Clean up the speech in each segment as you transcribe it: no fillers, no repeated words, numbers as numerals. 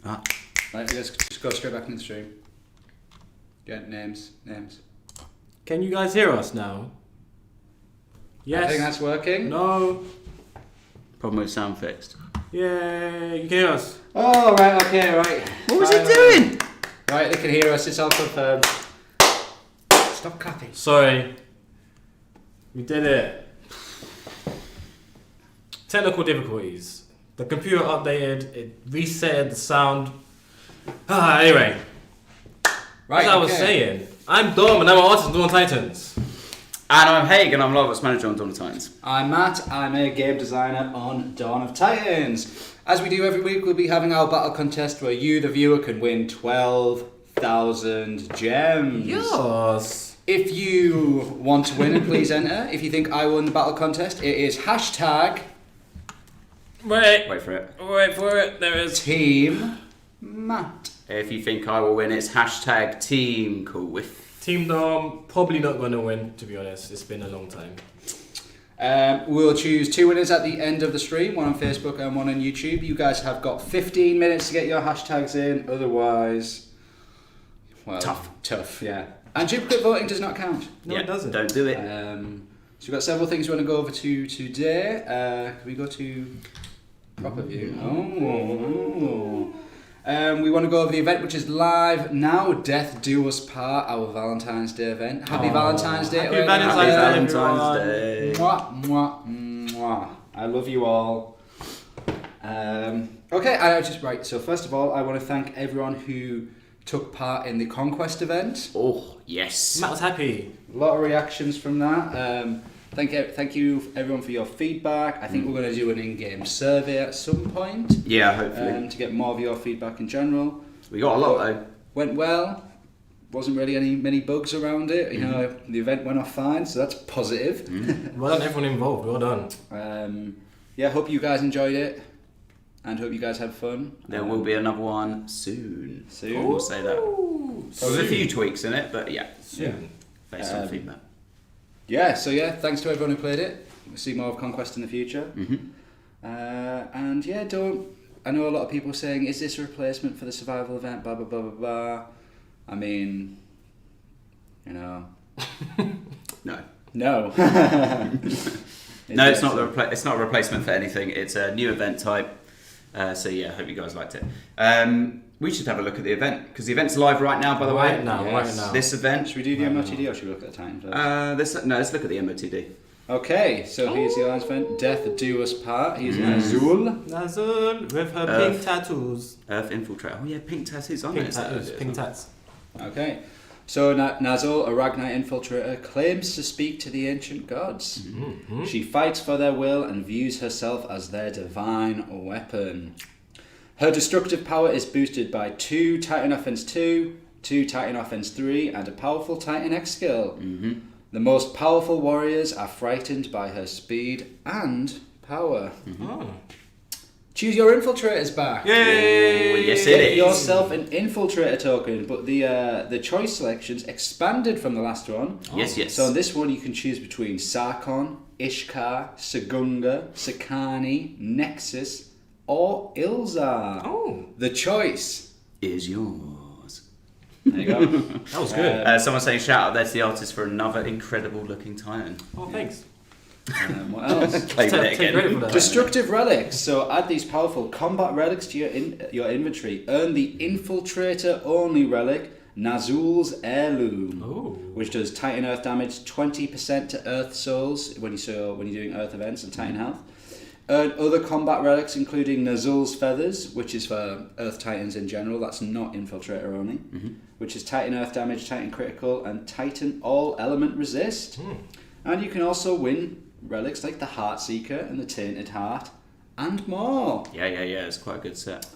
Ah. Right, let's just go straight back in the stream. Get names. Can you guys hear us now? Yes. I think that's working. No. Problem with sound fixed. Yeah, you can hear us. Oh, right, okay, right. What was it doing? Right, they can hear us, it's all confirmed. Stop clapping. Sorry. We did it. Technical difficulties. The computer updated, it reset the sound. Anyway. Right, As I was saying, I'm Dom and I'm an artist on Dawn of Titans. And I'm Haig, and I'm Live Manager on Dawn of Titans. I'm Matt, I'm a game designer on Dawn of Titans. As we do every week, we'll be having our battle contest where you, the viewer, can win 12,000 gems. Yes. If you want to win, please enter. If you think I won the battle contest, it is hashtag Wait for it. There it is. Team Matt. If you think I will win, it's hashtag Team Cool with. Team Dom, probably not going to win, to be honest. It's been a long time. We'll choose 2 winners at the end of the stream, one on Facebook and one on YouTube. You guys have got 15 minutes to get your hashtags in, otherwise, well, tough, yeah. And duplicate voting does not count. No, it doesn't. Don't do it. So we've got several things we want to go over to today. Can we go to proper view? We want to go over the event, which is live now. Death Do Us Part, our Valentine's Day event. Happy Valentine's Day! Happy Valentine's Day! Mwah, mwah, mwah. I love you all. Okay, right. So first of all, I want to thank everyone who took part in the Conquest event. Oh, yes. Matt was happy. A lot of reactions from that. Thank you everyone for your feedback. I think we're going to do an in-game survey at some point. Yeah, hopefully. To get more of your feedback in general. We got a lot though. Went well. Wasn't really many bugs around it. You know, the event went off fine, so that's positive. Well done, everyone involved. Well done. Yeah, hope you guys enjoyed it, and hope you guys had fun. There will be another one soon. We'll say that. There's a few tweaks in it, but yeah. Soon. Based on feedback. Yeah, so yeah, thanks to everyone who played it. We'll see more of Conquest in the future. And yeah, I know a lot of people are saying, is this a replacement for the survival event, blah, blah, blah, blah, blah. I mean, you know. No. No. No, it's not it's not a replacement for anything. It's a new event type. So yeah, I hope you guys liked it. We should have a look at the event, because the event's live right now, by the way. Right now. This event. Should we do the MOTD or should we look at the time first? Let's look at the MOTD. Okay, so here's the last event. Death Do Us Part. Here's Nazul. Nazul with her pink tattoos. Earth Infiltrate. Oh yeah, pink tattoos on Pink there. tattoos. Pink tats. Okay. So Nazul, a Ragnite infiltrator, claims to speak to the ancient gods. She fights for their will and views herself as their divine weapon. Her destructive power is boosted by 2 Titan Offense 2, 2 Titan Offense 3, and a powerful Titan X skill. The most powerful warriors are frightened by her speed and power. Choose your infiltrators back. Yay! Oh, yes, it Get is. yourself an infiltrator token, but the choice selections expanded from the last one. Yes. So on this one you can choose between Sarkon, Ishkar, Sagunga, Sakani, Nexus, or Ilzar. Oh. The choice is yours. There you go. That was good. Someone saying shout out there to the artist for another incredible looking Titan. Oh, thanks. What else? Claiming it Take credit again. for that. Destructive relics. So add these powerful combat relics to your inventory. Earn the infiltrator only relic, Nazul's Heirloom, which does Titan Earth damage 20% to Earth souls when you're doing Earth events and Titan health. Earn other combat relics, including Nazul's Feathers, which is for Earth Titans in general. That's not infiltrator only. Which is Titan Earth damage, Titan critical, and Titan all element resist. And you can also win relics like the Heartseeker and the Tainted Heart, and more. Yeah. It's quite a good set.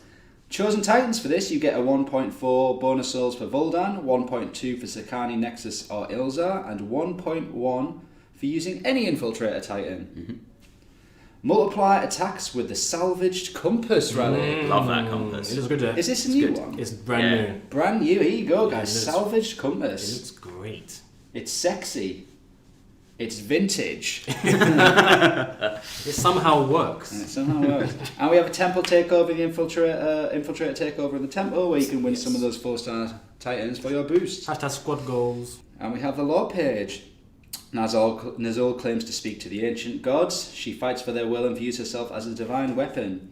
Chosen Titans for this, you get a 1.4 bonus souls for Vuldan, 1.2 for Sakani, Nexus, or Ilzar, and 1.1 for using any Infiltrator Titan. Multiply attacks with the Salvaged Compass relic. Love that compass. It looks good, Is this a new good. one? It's brand new. Brand new, here you go guys, It looks- Salvaged It Compass. looks great. It's sexy. It's vintage. It somehow works. And it somehow works. And we have a temple takeover, the infiltrator takeover in the temple, where you can win some of those 4-star Titans for your boost. Hashtag squad goals. And we have the lore page. Nazul claims to speak to the ancient gods. She fights for their will and views herself as a divine weapon.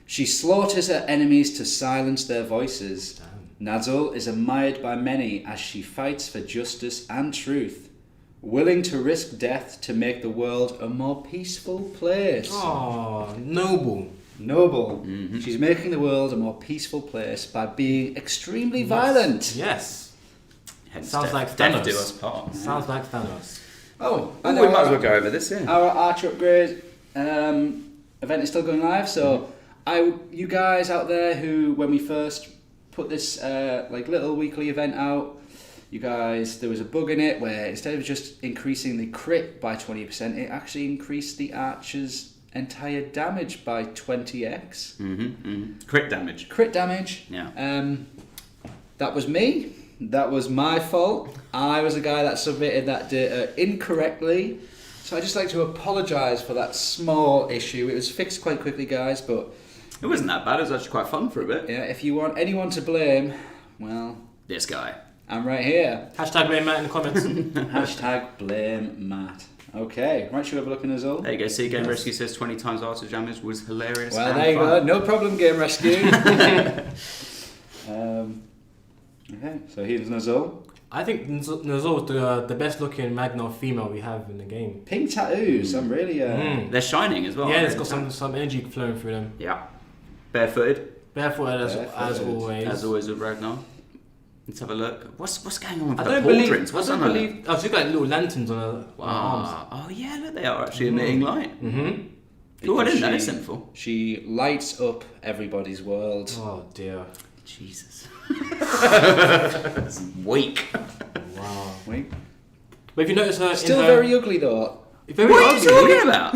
She slaughters her enemies to silence their voices. Nazul is admired by many as she fights for justice and truth. willing to risk death to make the world a more peaceful place. Oh, noble. Noble. Mm-hmm. She's making the world a more peaceful place by being extremely violent. Yes. Hence Sounds death, like death Thanos. do us part. Sounds like Thanos. Oh, Oh, and we might as well go over this, yeah. Our Archer Upgrade event is still going live, so you guys out there who, when we first put this little weekly event out, you guys, there was a bug in it where instead of just increasing the crit by 20%, it actually increased the Archer's entire damage by 20x. Crit damage. Crit damage. Yeah. That was me. That was my fault. I was the guy that submitted that data incorrectly. So I'd just like to apologise for that small issue. It was fixed quite quickly, guys, but... It wasn't that bad. It was actually quite fun for a bit. Yeah, if you want anyone to blame, well... This guy. I'm right here. Hashtag blame Matt in the comments. Hashtag blame Matt. Okay, right, should we have a look in Nazul? There you go. See, Game Rescue says 20 times Archer damage was hilarious. Well, and there you fun. go. No problem, Game Rescue. Okay, so here's Nazul. I think Nazul is the best looking Magnar female we have in the game. Pink tattoos. I'm really... They're shining as well. Yeah, aren't it's they? got some energy flowing through them. Yeah. Barefooted. Barefooted as Barefooted. always. As always with Ragnar. Let's have a look. What's going on with I the don't pauldrons? believe. What's I don't on there? believe. I've got little lanterns on her arms. Oh yeah, look, they are actually emitting light. Mm-hmm. Oh, I didn't know She- it's sinful. She lights up everybody's world. Oh dear. Jesus. It's weak. Wow. Wait. But if you notice her, Still in her, very ugly though. very What are you ugly. talking about?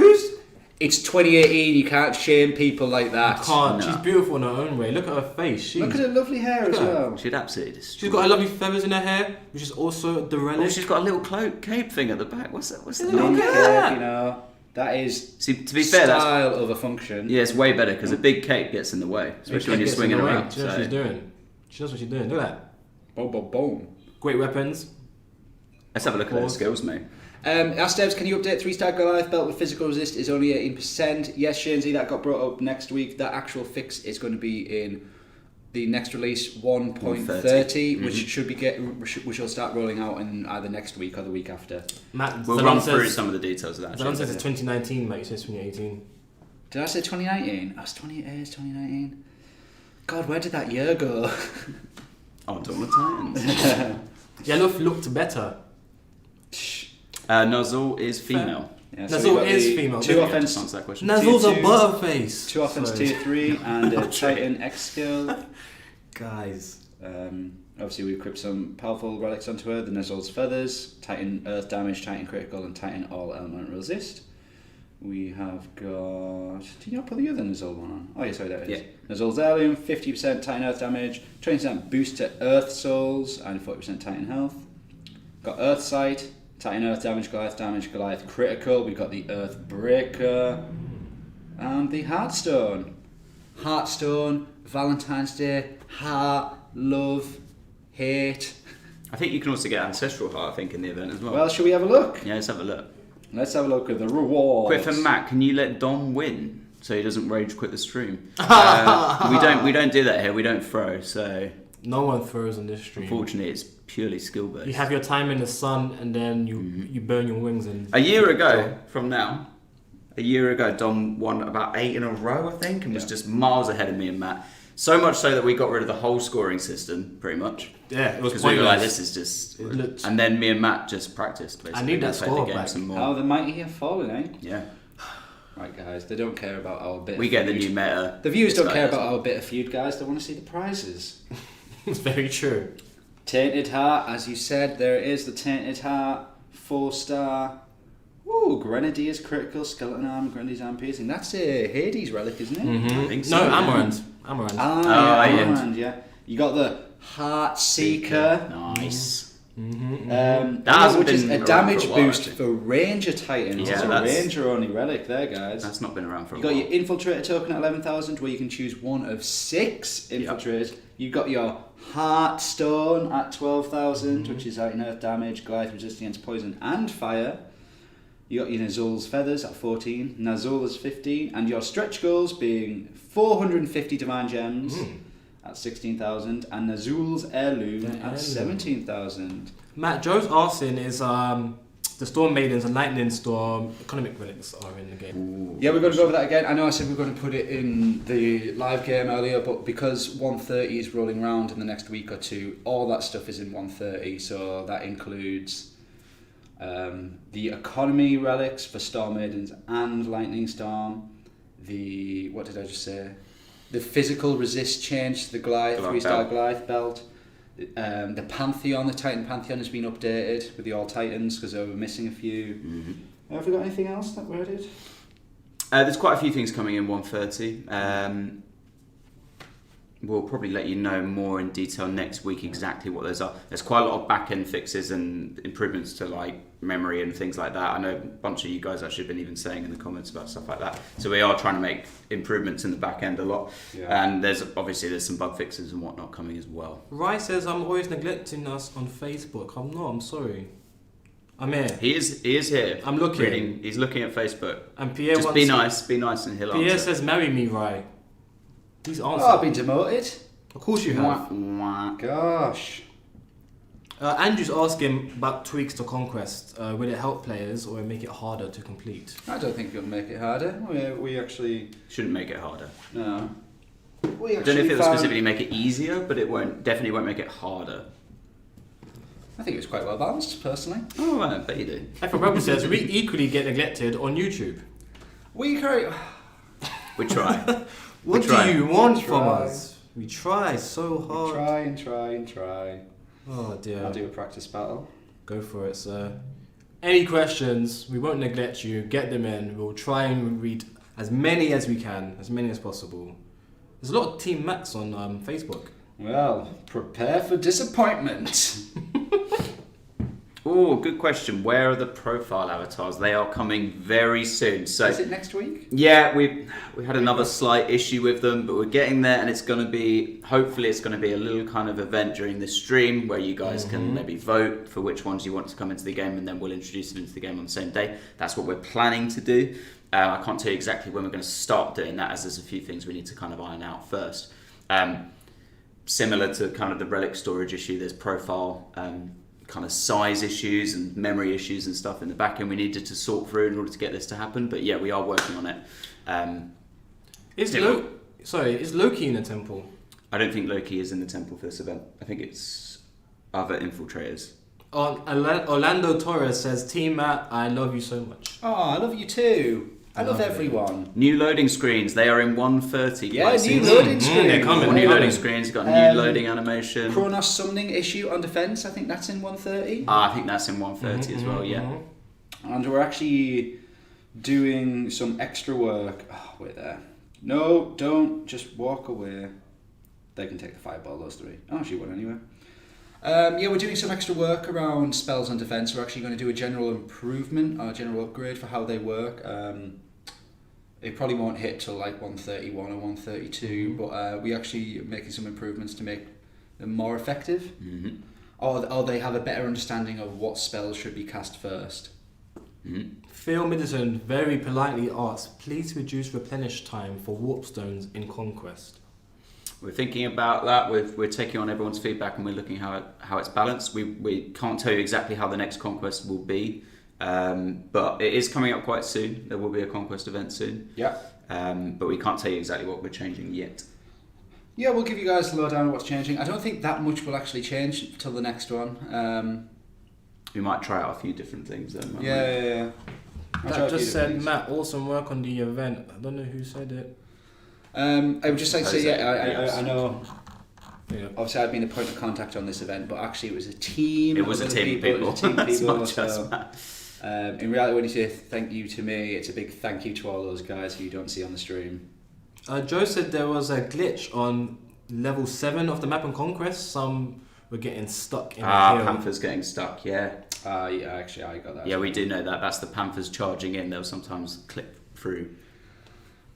It's 2018. You can't shame people like that. Can't. No. She's beautiful in her own way. Look at her face. She's, Look at her lovely hair as Look at her. well. She'd absolutely destroy. she's got her lovely feathers in her hair, which is also the relic. Oh, she's got a little cloak cape thing at the back. What's that? What's that? Look Non-curve, at that. you know, that is See, to be fair, that's style over function. yeah, it's way better because a big cape gets in the way, especially when you're Gets in swinging the way. around. She knows what So she's doing. She knows what she's doing. Look at that. Boom, boom, boom. Great weapons. let's have a look at her Pause. skills, mate. Ask Devs, can you update 3-star Goliath belt with physical resist is only 18%? Yes, Shanzy, that got brought up next week. That actual fix is going to be in the next release 1.30, which should be which will start rolling out in either next week or the week after. Matt, We'll run through some of the details of that. Zalon actually. says it's 2019, mate. It says 2018. Did I say 2019? Oh, it's 2019. God, where did that year go? Oh, Dawn of Titans. Yellow looked better. Nazul is female. Yeah, Nazul we've got is the female. Two Yeah, offense, Answer that question. Nazul's a two- butterface. two offense Sorry. tier 3 and a Titan X skill. Guys. Obviously, we equipped some powerful relics onto her. The Nazul's Feathers, Titan Earth Damage, Titan Critical, and Titan All Element Resist. We have got... Did you not put the other Nazul one on? Oh, yeah, sorry, there it is. Yeah. Nazul's Heirloom, 50% Titan Earth Damage, 20% boost to Earth Souls, and 40% Titan Health. Got Earth Sight, Titan Earth Damage, Goliath Critical. We've got the Earth Breaker, and the Heartstone. Heartstone, Valentine's Day, heart, love, hate. I think you can also get Ancestral Heart, I think, in the event as well. Well, shall we have a look? Yeah, let's have a look. Let's have a look at the rewards. Quiff and Matt, can you let Dom win so he doesn't rage quit the stream? We don't do that here. We don't throw. So No one throws on this stream. unfortunately, it's purely skill based. You have your time in the sun and then you burn your wings and... A year ago from now, Dom won about 8 in a row, I think, and was just miles ahead of me and Matt. So much so that we got rid of the whole scoring system, pretty much. Yeah, it was Because we were like, pointless. this is just... It looked- And then me and Matt just practiced, basically. I need that We played score the game back. some more. How the mighty have fallen, eh? Yeah. Right, guys, they don't care about our bit We of get the feud. new meta. The viewers This don't guy care doesn't. about our bit of feud, guys. They want to see the prizes. It's very true. Tainted Heart, as you said, there it is, the Tainted Heart, 4-star. Ooh, Grenadier's Critical, Skeleton Arm, Grenadier's Arm Piercing. That's a Hades relic, isn't it? I think so. No, Amaranth. Amaranth. Ah, yeah, yeah. Armand, yeah. You got the Heart Seeker. Nice. Mm-hmm. That hasn't which is been a around damage for a while, boost actually. for Ranger Titans. Yeah, it's a that's- Ranger only relic there, guys. That's not been around for a You got while. your Infiltrator token at 11,000, where you can choose one of 6 Infiltrators. You've got your Heartstone at 12,000, which is out in Earth Damage, Goliath resisting against poison and fire. You got your Nazul's Feathers at 14, Nazul is 15, and your stretch goals being 450 Divine Gems at 16,000, and Nazul's Heirloom The at Heirloom. 17,000. Matt, Joe's asking is the Storm Maidens and Lightning Storm economic relics are in the game. Ooh. Yeah, we're going to go over that again. I know I said we're going to put it in the live game earlier, but because 130 is rolling around in the next week or two, all that stuff is in 130. So that includes the economy relics for Storm Maidens and Lightning Storm. What did I just say? The physical resist change to the Goliath, 3-star Goliath belt. The Pantheon, the Titan Pantheon has been updated with the All Titans because they were missing a few. Mm-hmm. Have we got anything else that we're added? There's quite a few things coming in 130. We'll probably let you know more in detail next week exactly what those are. There's quite a lot of back-end fixes and improvements to like memory and things like that. I know a bunch of you guys actually have been even saying in the comments about stuff like that. So we are trying to make improvements in the back end a lot. Yeah. And there's some bug fixes and whatnot coming as well. Rai says I'm always neglecting us on Facebook. I'm not, I'm sorry. I'm here. He is here. I'm looking. He's looking at Facebook. And Pierre just be nice and he'll Pierre answer. says marry me, Rai. He's answered. Oh, I've been demoted. Of course you have. Gosh. Andrew's asking about tweaks to Conquest. Will it help players or make it harder to complete? I don't think it'll make it harder. We actually... Shouldn't make it harder. No. I don't know if it'll specifically make it easier, but it definitely won't make it harder. I think it was quite well balanced, personally. Oh, I bet you do. Rebel says, we equally get neglected on YouTube. We try. What do you want from us? We try so hard. We try and try. Oh dear. I'll do a practice battle. Go for it, sir. Any questions, we won't neglect you. Get them in. We'll try and read as many as we can, as many as possible. There's a lot of Team Max on Facebook. Well, prepare for disappointment. Oh, good question. Where are the profile avatars? They are coming very soon. So is it next week? Yeah, we had another slight issue with them, but we're getting there, and hopefully it's going to be a little kind of event during this stream where you guys can maybe vote for which ones you want to come into the game, and then we'll introduce them into the game on the same day. That's what we're planning to do. I can't tell you exactly when we're going to start doing that, as there's a few things we need to kind of iron out first. Similar to kind of the relic storage issue, there's profile kind of size issues and memory issues and stuff in the back end we needed to sort through in order to get this to happen. But yeah, we are working on it. Is Loki in the temple? I don't think Loki is in the temple for this event. I think it's other infiltrators. Orlando Torres says, Team Matt, I love you so much. Oh, I love you too. I love everyone. New loading screens. They are in 130. Yeah, new loading screens. They're coming. New loading screens. You've got a new loading animation. Kronos summoning issue on defense. I think that's in 130. I think that's in 130 as well. Yeah. And we're actually doing some extra work. Oh, wait there. No, don't. Just walk away. They can take the fireball, those three. Oh, she won anyway. Yeah, we're doing some extra work around spells and defense. We're actually going to do a general improvement, or a general upgrade for how they work. It probably won't hit till like 131 or 132, but we actually are making some improvements to make them more effective. Or they have a better understanding of what spells should be cast first. Phil Middleton very politely asks, please reduce replenish time for warp stones in Conquest. We're thinking about that. We're taking on everyone's feedback and we're looking how it's balanced. We can't tell you exactly how the next Conquest will be, but it is coming up quite soon. There will be a Conquest event soon. Yeah. But we can't tell you exactly what we're changing yet. Yeah, we'll give you guys a lowdown on what's changing. I don't think that much will actually change till the next one. We might try out a few different things then. Yeah. That just said, Matt, awesome work on the event. I don't know who said it. I would just like to say, yes. I know. Yeah. Obviously, I've been a point of contact on this event, but actually, it was a team. It was a team of people. It was a team of people. Not just Matt. In reality, when you say thank you to me, it's a big thank you to all those guys who you don't see on the stream. Joe said there was a glitch on level 7 of the map on Conquest. Some were getting stuck in the hill. Panthers getting stuck, yeah. Yeah, actually, I got that. Yeah, we do know that. That's the Panthers charging in. They'll sometimes clip through.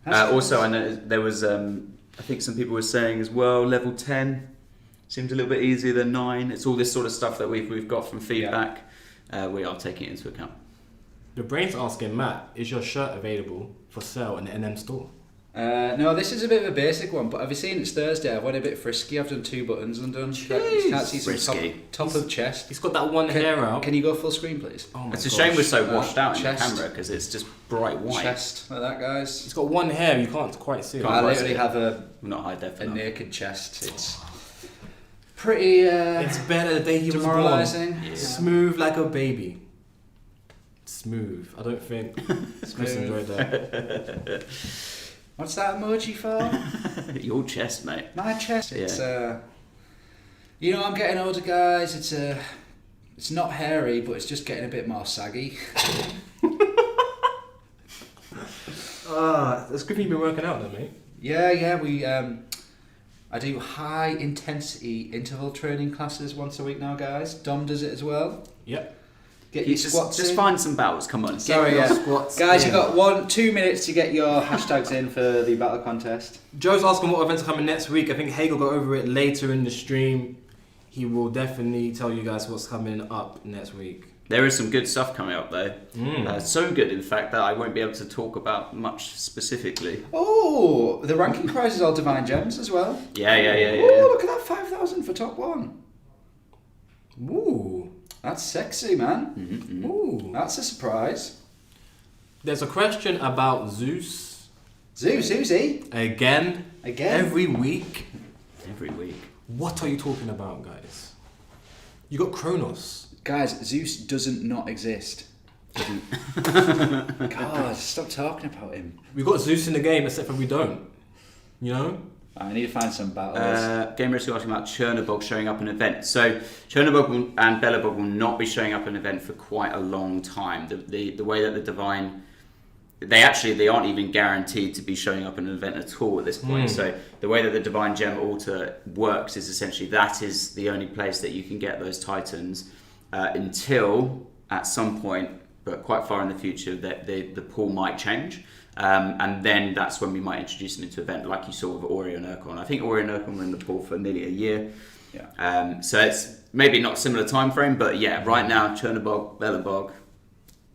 Also, I know there was, I think some people were saying as well, level 10 seemed a little bit easier than 9. It's all this sort of stuff that we've got from feedback. Yeah. We are taking it into account. The Brain's asking, Matt, is your shirt available for sale in the NM store? No, this is a bit of a basic one, but have you seen it's Thursday? I went a bit frisky. I've done 2 buttons undone. You can't see some top of chest. He's got that one hair out. Can you go full screen, please? Oh my It's a shame we're so washed out in the chest. camera because it's just bright white. Chest, like that, guys. He's got one hair, you can't quite see it. I literally have a Not high def enough. naked chest. It's pretty It's better the day he was born. demoralising. Yeah. Smooth like a baby. Smooth. I don't think Chris enjoyed that. What's that emoji for? Your chest, mate. My chest. It's you know, I'm getting older, guys. It's not hairy, but it's just getting a bit more saggy. That's good thing you've been working out then, mate. Yeah, we I do high intensity interval training classes once a week now, guys. Dom does it as well. Yep. Get your squats just in. find some bouts, come on. Sorry, your yeah. squats Guys, in. you've got 2 minutes to get your hashtags in for the battle contest. Joe's asking what events are coming next week. I think Hagel got over it later in the stream. He will definitely tell you guys what's coming up next week. There is some good stuff coming up though. So good, in fact, that I won't be able to talk about much specifically. Oh, the ranking prize is all Divine Gems as well. Yeah. Oh, look at that, 5,000 for top 1. Ooh. That's sexy, man. Mm-hmm. Ooh. That's a surprise. There's a question about Zeus. Susie. Again. Every week. Every week. What are you talking about, guys? You got Kronos. Guys, Zeus doesn't not exist. God, stop talking about him. We got Zeus in the game, except for we don't. You know? I need to find some battles. Gamer is asking about Chernobog showing up in an event. So Chernobog and Belobog will not be showing up in an event for quite a long time. The way that the Divine, they aren't even guaranteed to be showing up in an event at all at this point. So the way that the Divine Gem Altar works is essentially that is the only place that you can get those Titans until at some point, but quite far in the future, that the pool might change. And then that's when we might introduce them into an event like you saw with Ori and Urkon. I think Ori and Urkon were in the pool for nearly a year. Yeah. So it's maybe not similar time frame, but yeah, right now Chernobog, Belobog,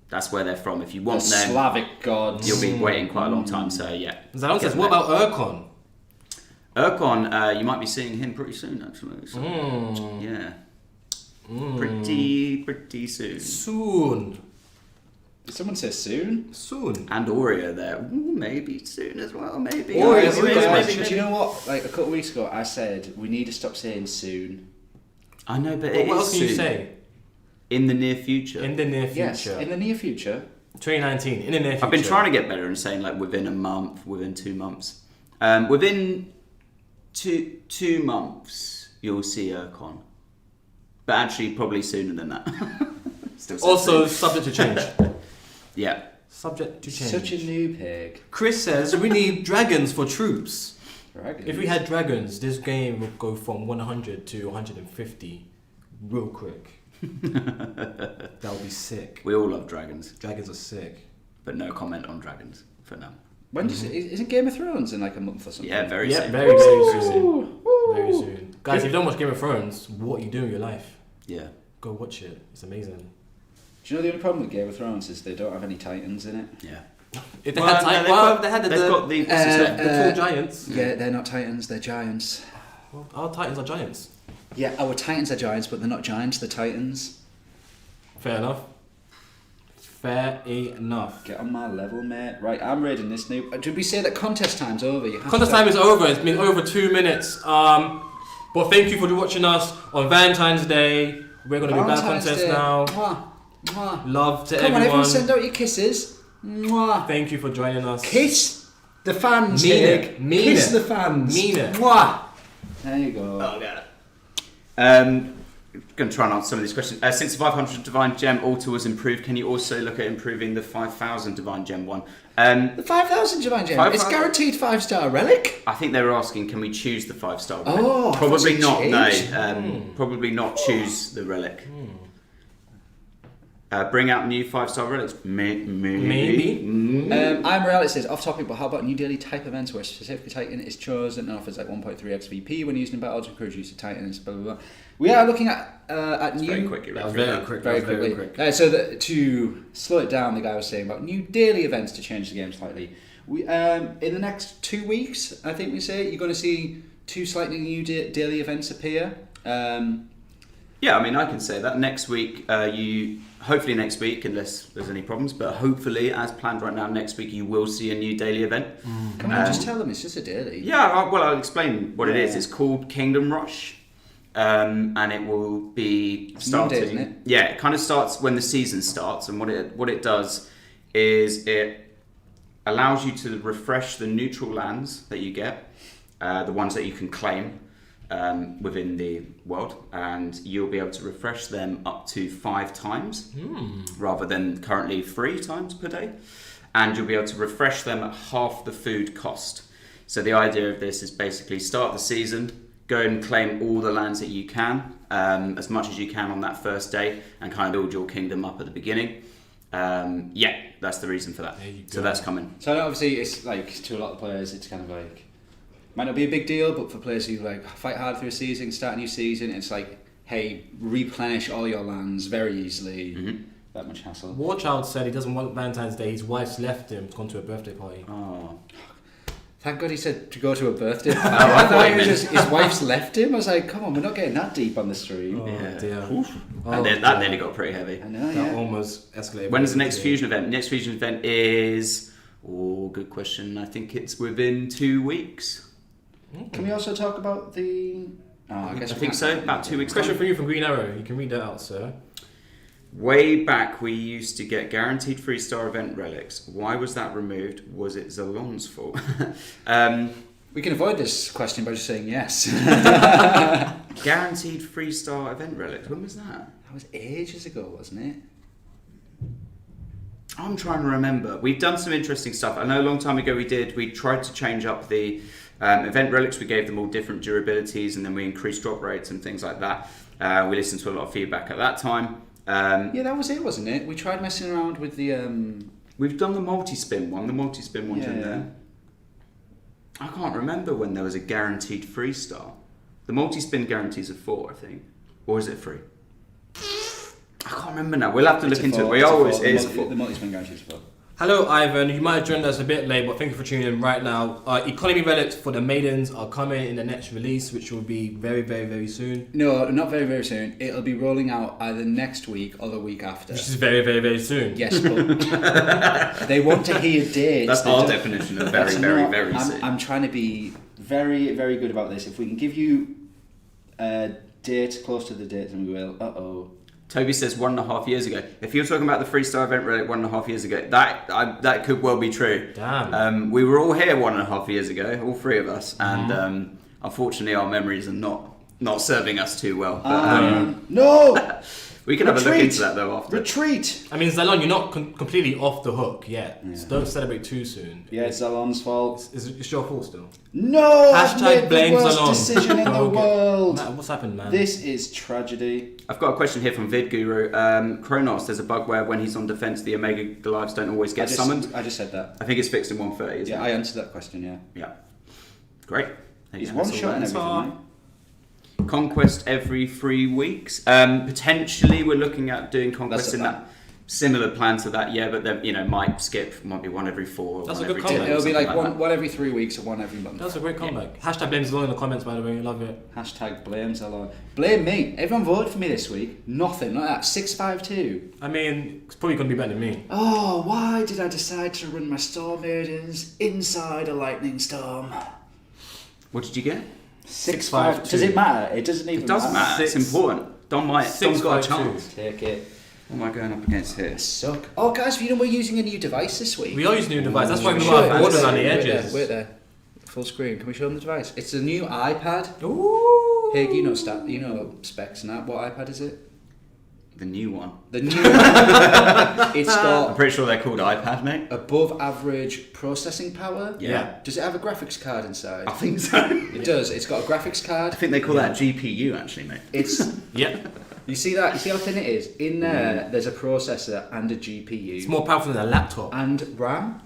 that's where they're from. If you want the them, Slavic gods. you'll be waiting quite a long time. So yeah. Zalon says, what about Urkon? Urkon, you might be seeing him pretty soon, actually. So, yeah. Pretty soon. Soon. Did someone say soon? Soon. And Oreo there. Ooh, maybe soon as well, maybe. Guys, Maybe. do you know what? Like a couple of weeks ago, I said we need to stop saying soon. I know, but What else can you say? In the near future. In the near future. Yes, in the near future. 2019, in the near future. I've been trying to get better and saying like within a month, within 2 months. Within two months, you'll see Urkon. But actually, probably sooner than that. Still Also, soon. subject to change. Yeah. Subject to change. Such a new pig. Chris says, we need dragons for troops. Dragons. If we had dragons, this game would go from 100 to 150 real quick. That would be sick. We all love dragons, Dragons are sick. but no comment on dragons for now. When does isn't Game of Thrones in like a month or something? Yeah, very Yeah, soon. very soon. Woo! Very soon. Guys, if you don't watch Game of Thrones, what you do in your life, Yeah. go watch it. It's amazing. Do you know the only problem with Game of Thrones is they don't have any titans in it? Yeah. If they Well, had no, time, they've well, got- they had They've got the what's his name? the tall giants. Yeah, they're not titans, they're giants. Well, our titans are giants. Yeah, our titans are giants, but they're not giants, they're titans. Fair enough. Fair enough. Get on my level, mate. Right, I'm raiding this new... Did we say that contest time's over? You have Contest to... time is over. It's been over 2 minutes. But thank you for watching us on Valentine's Day. We're going to be back contest Day. now. Mwah. Mwah. Love to Come on, everyone. everyone send out your kisses. Mwah. Thank you for joining us. Kiss the fans, Mean Hig. it. Mean Kiss it. the fans. Mean it. Mwah. There you go. Oh, God. Going to try and answer some of these questions. Since the 500 Divine Gem Altar was improved, can you also look at improving the 5,000 Divine Gem one? The 5,000 Divine Gem. 5,000? It's guaranteed 5-star relic. I think they were asking, can we choose the 5-star relic? Oh, probably that's a not. change. No, probably not choose the relic. Bring out new 5-star relics. Maybe. I'm Reality says, off topic, but how about new daily type events where specifically Titan is chosen and offers like 1.3 XVP when used in battle to encourage use of Titans, blah, blah, blah. We are looking at new... Very quickly. Very quick. To slow it down, the guy was saying about new daily events to change the game slightly. We in the next 2 weeks, I think we say, you're going to see 2 slightly new daily events appear. Yeah, I mean, I can say that. Next week, hopefully next week, unless there's any problems, but hopefully, as planned right now, next week you will see a new daily event. Come on, just tell them it's just a daily. Yeah, I'll explain what it is. It's called Kingdom Rush, and it will be starting... Monday, isn't it? Yeah, it kind of starts when the season starts, and what it does is it allows you to refresh the neutral lands that you get, the ones that you can claim, within the world, and you'll be able to refresh them up to 5 times rather than currently 3 times per day, and you'll be able to refresh them at half the food cost. So the idea of this is basically start the season, go and claim all the lands that you can, as much as you can on that first day, and kind of build your kingdom up at the beginning. Yeah, that's the reason for that. So that's coming. So obviously it's like, to a lot of players, it's kind of like, might not be a big deal, but for players who like fight hard through a season, start a new season, it's like, hey, replenish all your lands very easily. That much hassle. Warchild said he doesn't want Valentine's Day. His wife's left him, gone to a birthday party. Oh. Thank God he said to go to a birthday party. I thought it was just his wife's left him. I was like, come on, we're not getting that deep on the stream. Oh, yeah. dear. And then that nearly got pretty heavy. I know, That yeah. almost escalated. When's the next fusion event? Next fusion event is... Oh, good question. I think it's within 2 weeks. Can we also talk about the... Oh, I think so, about 2 weeks. Question for you from Green Arrow. You can read that out, sir. Way back, we used to get guaranteed 3-star event relics. Why was that removed? Was it Zalon's fault? We can avoid this question by just saying yes. Guaranteed 3-star event relics. When was that? That was ages ago, wasn't it? I'm trying to remember. We've done some interesting stuff. I know a long time ago we tried to change up the event relics. We gave them all different durabilities, and then we increased drop rates and things like that. We listened to a lot of feedback at that time. Yeah, that was it, wasn't it? We tried messing around with the... We've done the multi-spin one. The multi-spin one's in there. I can't remember when there was a guaranteed 3-star. The multi-spin guarantees are 4, I think. Or is it 3? I can't remember now. We'll have to look into it. It is 4. The multi-spin guarantees are 4. Hello, Ivan. You might have joined us a bit late, but thank you for tuning in right now. Economy relics for the maidens are coming in the next release, which will be very, very, very soon. No, not very, very soon. It'll be rolling out either next week or the week after. Which is very, very, very soon. Yes, but they want to hear dates. That's our definition of very, very, very soon. I'm trying to be very, very good about this. If we can give you a date close to the date, then we will. Uh-oh. Toby says 1.5 years ago. If you're talking about the 3-star event relic 1.5 years ago, that could well be true. Damn. We were all here 1.5 years ago, all 3 of us, and unfortunately our memories are not serving us too well. But, no! We can have a look into that though after. Retreat! I mean, Zalon, you're not completely off the hook yet. Yeah. So don't celebrate too soon. Yeah, it's Zalon's fault. It's your fault still. No! Hashtag blame the worst Zalon. decision in the world. Man, what's happened, man? This is tragedy. I've got a question here from VidGuru. Kronos, there's a bug where when he's on defense, the Omega Goliaths don't always get summoned. I just said that. I think it's fixed in 130, isn't it? Yeah, I answered that question, yeah. Yeah. Great. He's one shot and everything, right? Conquest every 3 weeks. Potentially, we're looking at doing Conquest in that similar plan to that. Yeah, but then might be 1 every 4. That's one a good every comeback. 2, It'll be like one every 3 weeks or 1 every month. That's a great comeback. Yeah. Hashtag blame Zalon in the comments, by the way. I love it. Hashtag blame Zalon. Blame me. Everyone voted for me this week. Nothing like that. 652. I mean, it's probably going to be better than me. Oh, why did I decide to run my Storm Maidens inside a lightning storm? What did you get? 652. Does it matter? It doesn't even matter. It does matter. It's important. Dom's got a chance. Take it. What am I going up against here? I suck. Oh, guys, we're using a new device this week. We are using a new device. That's why we might have border on the edges. Wait there. Full screen. Can we show them the device? It's a new iPad. Ooh. Hey, you know specs and that. What iPad is it? The new one. The new one. It's I'm got pretty sure they're called iPad, mate. above average processing power. Yeah. Does it have a graphics card inside? I think so. It does. It's got a graphics card. I think they call that a GPU, actually, mate. It's Yeah. You see that? You see how thin it is? In there, there's a processor and a GPU. It's more powerful than a laptop. And RAM.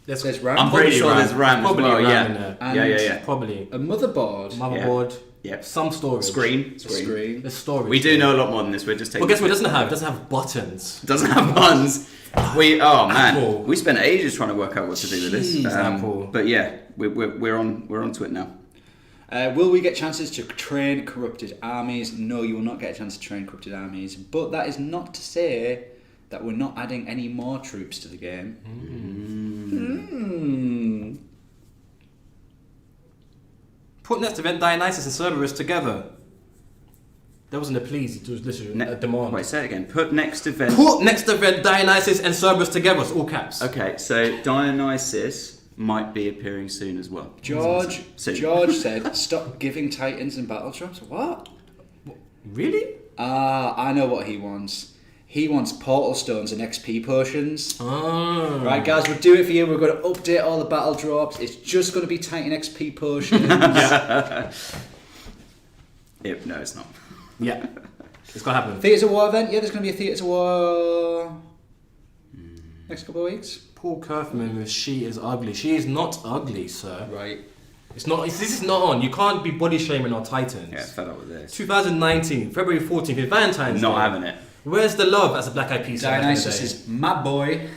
There's RAM. I'm pretty sure there's RAM as Probably well. RAM Yeah. in there. And Yeah. Probably. a motherboard. Motherboard. Yeah. Some storage. Screen. Screen. The storage. We do know a lot more than this. We're just taking. Well, guess what? It doesn't have buttons. Doesn't have buttons. Man, Apple. we spent ages trying to work out what to do with this. Jeez, Apple. But yeah, we're on to it now. Will we get chances to train corrupted armies? No, you will not get a chance to train corrupted armies. But that is not to say that we're not adding any more troops to the game. Put next event Dionysus and Cerberus together. That wasn't a please, it was literally a demand. Wait, say it again. Put next event. Put next event Dionysus and Cerberus together, it's all caps. Okay, so Dionysus might be appearing soon as well. George Soon. said, stop giving Titans and battle drops. What? Really? I know what he wants. He wants portal stones and XP potions. Oh. Right, guys, we'll do it for you. We're going to update all the battle drops. It's just going to be Titan XP potions. No, it's not. Yeah. It's gonna happen. Theatres of War event? Yeah, there's going to be a Theatres of War next couple of weeks. Paul Kerfman with She is ugly. She is not ugly, sir. Right. It's not. This is not on. You can't be body shaming our Titans. Yeah, fed up with this. 2019, February 14th, it's Valentine's Not Day. having it. Where's the love as a Black Eyed Peas? Dionysus is my boy.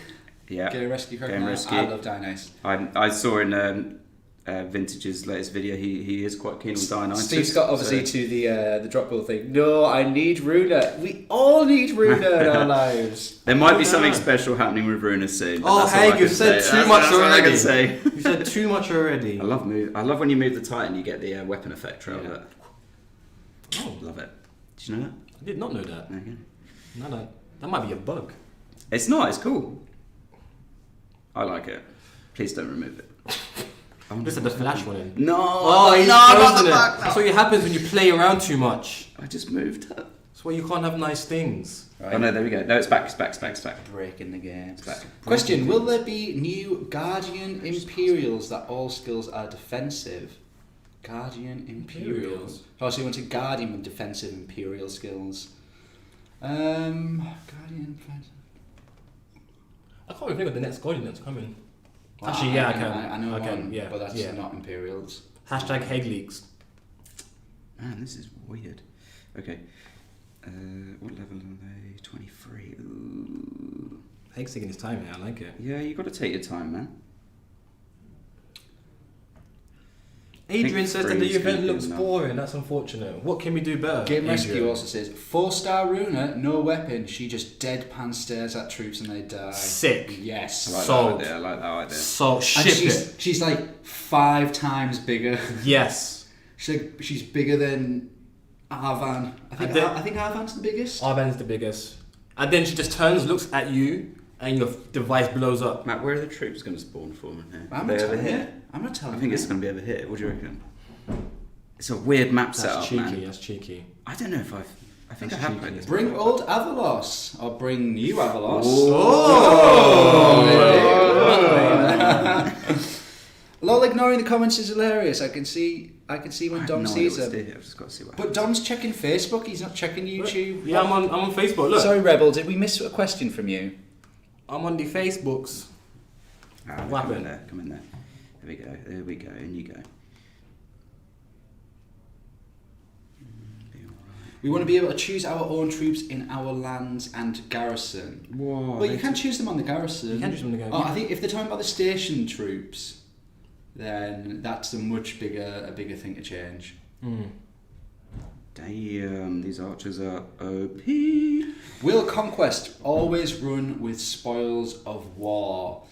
Yeah. Get a rescue Get program. him rescue. I love Dionysus. I saw in Vintage's latest video he is quite keen on Dionysus. Steve's got obviously to the drop ball thing. No, I need Runa. We all need Runa in our lives. There might be something special happening with Runa soon. Oh, that's all I hey, can you've said say. too That's much all I already. can say. You said too much already. I love when you move the Titan, you get the weapon effect out of Yeah. it. Oh, Love it. Did you know that? I did not know that. Okay. No, that might be a bug. It's not. It's cool. I like it. Please don't remove it. This is the Flash one in. No. Oh, he's not frozen the it. back. That's what happens when you play around too much. I just moved it. That's why you can't have nice things. Right. Oh no, there we go. No, it's back. It's back. It's back. It's back. Breaking the game. It's back. Question: will there be new Guardian Imperials that all skills are defensive? Guardian Imperials. Oh, so you want a Guardian with defensive Imperial skills? Guardian. I can't even think of the next Guardian that's coming. Well, Actually, yeah, I can. I know I can, one, yeah, but that's yeah. not Imperials. Hashtag Hague Leaks. Man, this is weird. Okay. What level are they? 23. Ooh. Hague's taking his time, man. I like it. Yeah, you got to take your time, man. Adrian says that the three's event gonna be looks enough. boring. That's unfortunate. What can we do better? Game Rescue Adrian? also says 4-star Runa, no weapon. She just deadpan stares at troops and they die. Sick. Yes. I like Sold. that idea. I like that idea. So And ship it. she's like 5 times bigger. Yes. She's bigger than Arvan. I think Arvan's the biggest. Arban's the biggest. And then she just turns, looks at you, and your device blows up. Matt, where are the troops going to spawn from in here? I'm Are not they over telling you. here? I'm not telling I think you. it's going to be over here. What do you reckon? It's a weird map That's setup, cheeky. man. That's cheeky. I don't know if I think That's I have cheeky. played this. Bring before. old Avalos or bring new Avalos. Lol, ignoring the comments is hilarious. I can see when Dom sees them. I've just got to see what But Dom's checking Facebook. He's not checking YouTube. Yeah, I'm on Facebook. Look, Sorry, Rebel. Did we miss a question from you? I'm on the Facebooks. happens. What Come in happened? there. Come in there. There we go. In you go. We want to be able to choose our own troops in our lands and garrison. Whoa. Well, you can choose them on the garrison. You can choose them on the garrison. Oh, I think if they're talking about the station troops, then that's a bigger thing to change. Damn, these archers are OP. Will Conquest always run with spoils of war?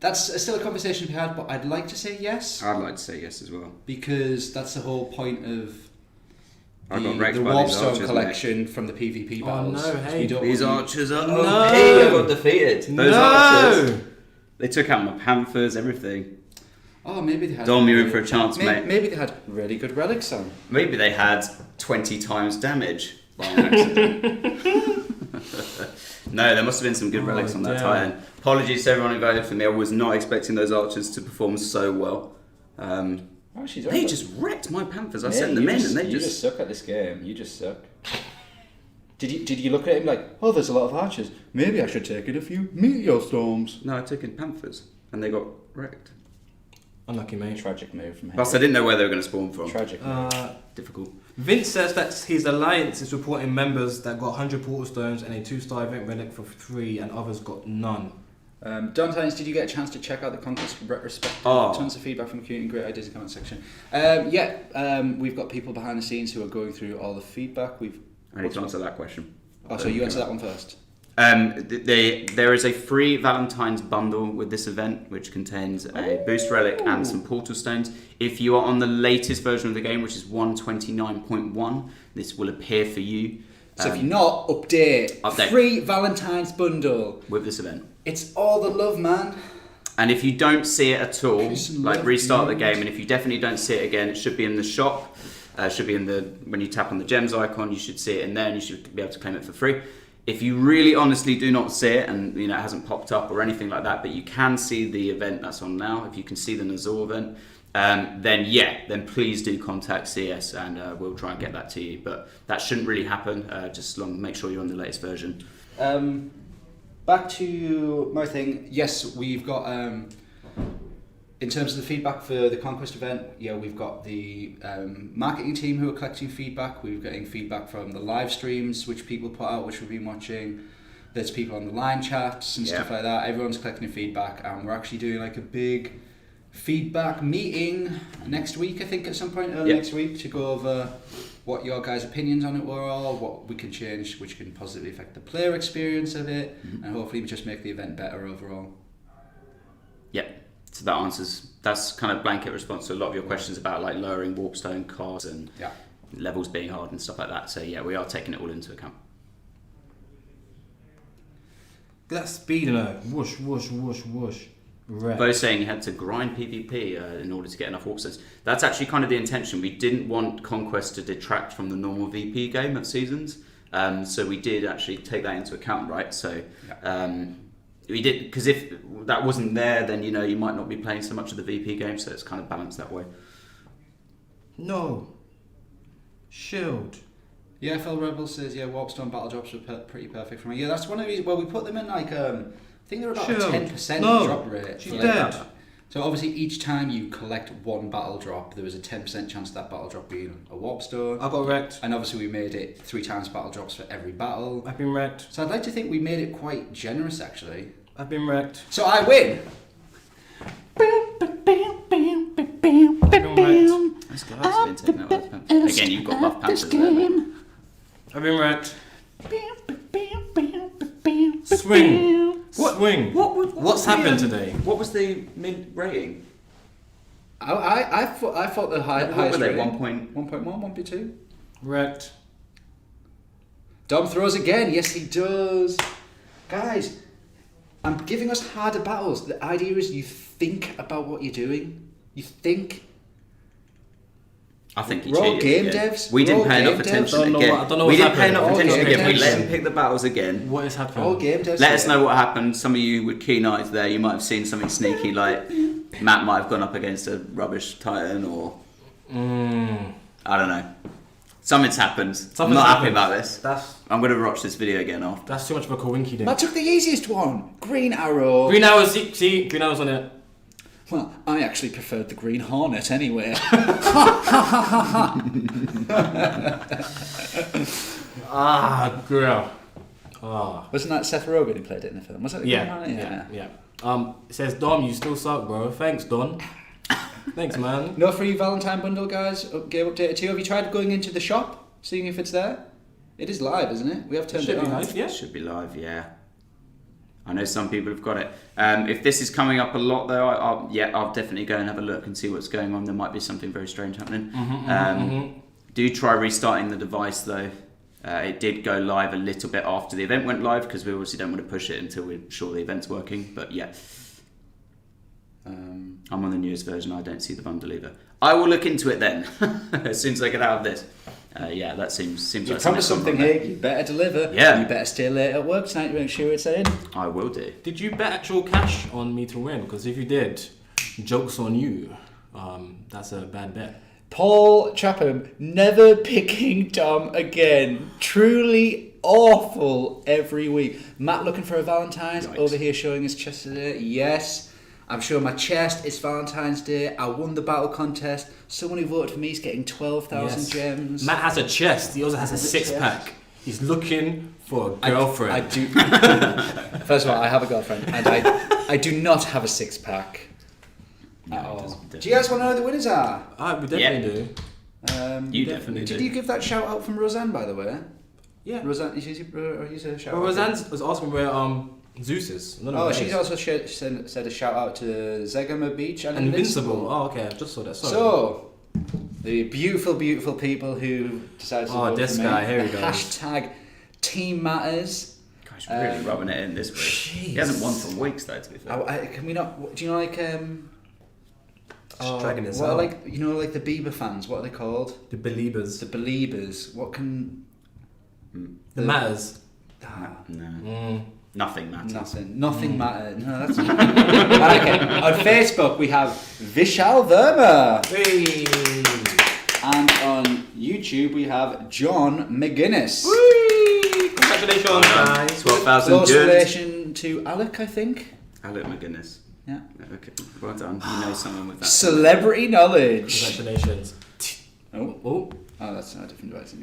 That's still a conversation to be had, but I'd like to say yes, I'd like to say yes as well. because that's the whole point of I got the wrecked by these Warpstone archers, collection from the PvP Oh, battles. no, hey. You don't These want- archers are No. OP. I got defeated. Those No. archers. They took out my panthers, everything. Oh, maybe they had. Dom, you're in for a chance, mate. Maybe they had really good relics on. Maybe they had 20 times damage by accident. No, there must have been some good relics on that damn. Titan. Apologies to everyone who voted for me. I was not expecting those archers to perform so well. Oh, she's They just wrecked my panthers. I Yeah, sent them you in just- and they you just... suck at this game. You just suck. Did you look at him like, oh, there's a lot of archers. Maybe I should take in a few meteor storms. No, I took in panthers, and they got wrecked. Unlucky, mate. Tragic move from him. Plus, I didn't know where they were going to spawn from. Tragic. Difficult. Vince says that his alliance is reporting members that got 100 portal stones and a 2-star event relic for 3, and others got none. Don Tynes, did you get a chance to check out the Conquest retrospective? Tons of feedback from the community, great ideas in the comment section. We've got people behind the scenes who are going through all the feedback. I need to answer that question. Oh, so you answer that one first. There is a free Valentine's bundle with this event, which contains a boost relic and some portal stones. If you are on the latest version of the game, which is 1.29.1, this will appear for you. So if you're not, update. Free Valentine's bundle with this event. It's all the love, man. And if you don't see it at all, like restart the game, and if you definitely don't see it again, it should be in the shop. Should be in when you tap on the gems icon, you should see it in there, and you should be able to claim it for free. If you really honestly do not see it, and it hasn't popped up or anything like that, but you can see the event that's on now, if you can see the Nazul event, then please do contact CS, and we'll try and get that to you. But that shouldn't really happen. Just make sure you're on the latest version. Back to my thing. Yes, we've got. In terms of the feedback for the Conquest event, we've got the marketing team who are collecting feedback. We're getting feedback from the live streams, which people put out, which we've been watching. There's people on the line chats and stuff like that. Everyone's collecting feedback, and we're actually doing like a big feedback meeting next week, I think, at some point early next week, to go over what your guys' opinions on it were all, what we can change, which can positively affect the player experience of it, and hopefully just make the event better overall. Yep. So that's kind of blanket response to a lot of your questions about like lowering warpstone costs and levels being hard and stuff like that. So we are taking it all into account. That speed in a whoosh, whoosh, whoosh, whoosh. Both saying you had to grind PvP in order to get enough warpstones. That's actually kind of the intention. We didn't want Conquest to detract from the normal VP game of seasons. So we did actually take that into account, right? So we did, because if that wasn't there, then you might not be playing so much of the VP game, so it's kind of balanced that way. No. Shield. Yeah, Phil Rebel says, Warpstone battle drops were pretty perfect for me. Yeah, that's one of the reasons. Well, we put them in like, I think they're about a 10% drop rate. She's dead. So obviously each time you collect one battle drop, there was a 10% chance of that battle drop being a Warpstone. I got wrecked. And obviously we made it 3 times battle drops for every battle. I've been wrecked. So I'd like to think we made it quite generous, actually. I've been wrecked. So I win! This guy's been taking out again, you've got buff panthers there, mate. I've been wrecked. Swing. What? Swing. What's happened today? What was the mid rating? I thought the highest were they? rating. 1.1, 1.2? Wrecked. Dom throws again. Yes, he does. Guys, I'm giving us harder battles. The idea is you think about what you're doing. You think. I think he We're all cheated game again. devs. We didn't pay enough attention again. We didn't pay enough attention again. We let him pick the battles again. What has happened? All game devs. Let us know what happened. Some of you with keen eyes there, you might have seen something sneaky, like Matt might have gone up against a rubbish Titan, or I don't know. Something's happened. I'm not happy about this. I'm going to watch this video again after. That's too much of a coinky then. I took the easiest one. Green Arrow. Green Arrow, see, Green Arrow's on it. Well, I actually preferred the Green Hornet anyway. Girl. Wasn't that Seth Rogen who played it in the film? Was it the Green Hornet? Yeah. It says, Dom, you still suck, bro. Thanks, Don. Thanks, man. No free Valentine bundle, guys. Game updated too. Have you tried going into the shop, seeing if it's there? It is live, isn't it? We have turned it on. Live, yeah. It should be live, yeah. I know some people have got it. If this is coming up a lot, though, I'll definitely go and have a look and see what's going on. There might be something very strange happening. Do try restarting the device, though. It did go live a little bit after the event went live, because we obviously don't want to push it until we're sure the event's working. But yeah, I'm on the newest version. I don't see the bundle either. I will look into it then, as soon as I get out of this. That seems you like promised something here. You better deliver. Yeah. You better stay late at work tonight to make sure it's in. I will do. Did you bet actual cash on me to win? Because if you did, joke's on you. That's a bad bet. Paul Chapham, never picking Dom again. Truly awful every week. Matt looking for a Valentine's, Right. over here showing his chest today. Yes, I'm showing my chest. It's Valentine's Day. I won the battle contest. Someone who voted for me is getting 12,000 gems. Matt has a chest. He also has a six-pack. He's looking for a girlfriend. I do. First of all, I have a girlfriend, and I do not have a six-pack. At all. Do you guys want to know who the winners are? We definitely do. You definitely do. Did you give that shout out from Roseanne, by the way? Yeah. Roseanne, you said a shout Well, out. Roseanne was asking where Zeus is. I don't know where She's he is. also said a shout out to Zegama Beach and Invincible. Oh, okay. I just saw that. Sorry. So, the beautiful, beautiful people who decided to vote this for guy. me. Here we The go. Hashtag Team Matters. Gosh, really rubbing it in this week. He hasn't won for weeks though, to be fair. Can we not? Do you know like Dragging his what are out. like the Bieber fans? What are they called? The Believers. The Believers. What can? The Matters. No. Nothing matters. Nothing matters. No, that's okay. On Facebook we have Vishal Verma. Hey. And on YouTube we have John McGuinness. Whee! Congratulations, guys. 12,000 Close good. relation to Alec, I think. Alec McGuinness. Yeah. Okay, well done. You know someone with that. Celebrity knowledge. Congratulations. Oh, that's a different device.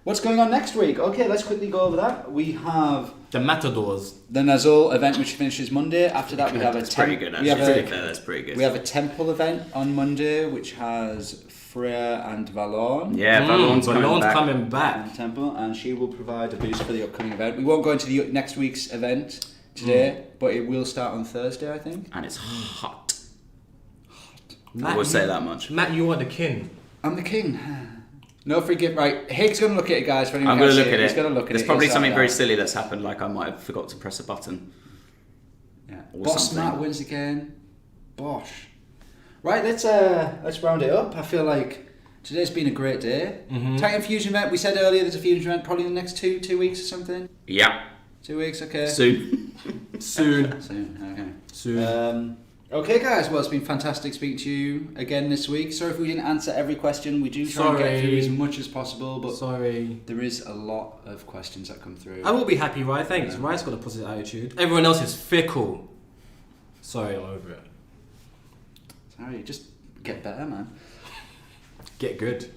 What's going on next week? Okay, let's quickly go over that. We have The Matadors. the Nazul event, which finishes Monday. After that, we have That's pretty good, actually. That's pretty good. We have a temple event on Monday, which has Freya and Valorn. Yeah, Valorn's coming back. In the temple, and she will provide a boost for the upcoming event. We won't go into the next week's event today, but it will start on Thursday, I think. And it's hot. Matt, I will say that much. Matt, you are the king. I'm the king. No free gift. Right, Hig's going to look at it, guys. For anyone I'm who going to can't look see at it. He's going to look at There's it. probably He'll something start very it silly that's happened, like I might have forgot to press a button. out. Yeah. Or Boss something. Matt wins again. Bosh. Right, let's round it up. I feel like today's been a great day. Titan Fusion event. We said earlier there's a Fusion event probably in the next two weeks or something. Yeah. 2 weeks, okay. Soon. Soon. Okay, guys. Well, it's been fantastic speaking to you again this week. Sorry if we didn't answer every question. We do try and get through as much as possible, but there is a lot of questions that come through. I will be happy, Rye. Thanks. Rye's got a positive attitude. Everyone else is fickle. Sorry, I'm over it. Sorry, just get better, man. Get good.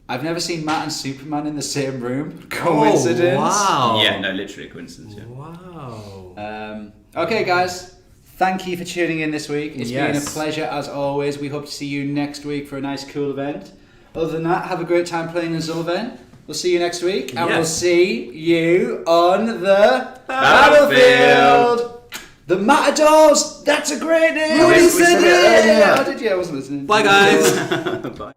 I've never seen Matt and Superman in the same room. Coincidence? Oh, wow. Yeah, no, literally a coincidence. Yeah. Wow. Okay, guys. Thank you for tuning in this week. It's been a pleasure as always. We hope to see you next week for a nice, cool event. Other than that, have a great time playing the Zul event. We'll see you next week, and we'll see you on the battlefield. The Matadors. That's a great name. We said it earlier. Oh, did you? I wasn't listening. Bye, guys. Bye.